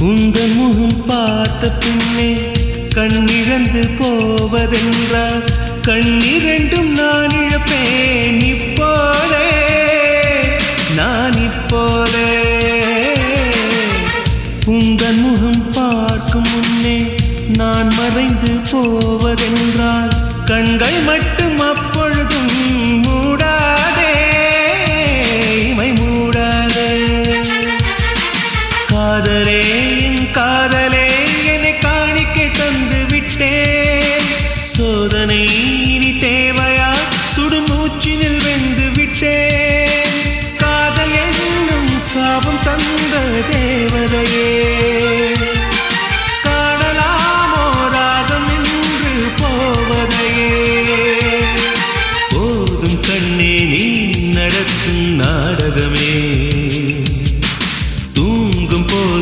உந்தன் முகம் பார்த்த பின்னே கண்ணிழந்து போவதென்றால் கண்ணிரண்டும் நான் இழப்பேன் இப்போதே நான் இப்போதே உந்தன் முகம் பார்க்கும் முன்னே நான் மறைந்து போவதென்றால் கண்கள் மட்டும் அப்பொழுதும் மூடாதே இமை மூடாதே காதலே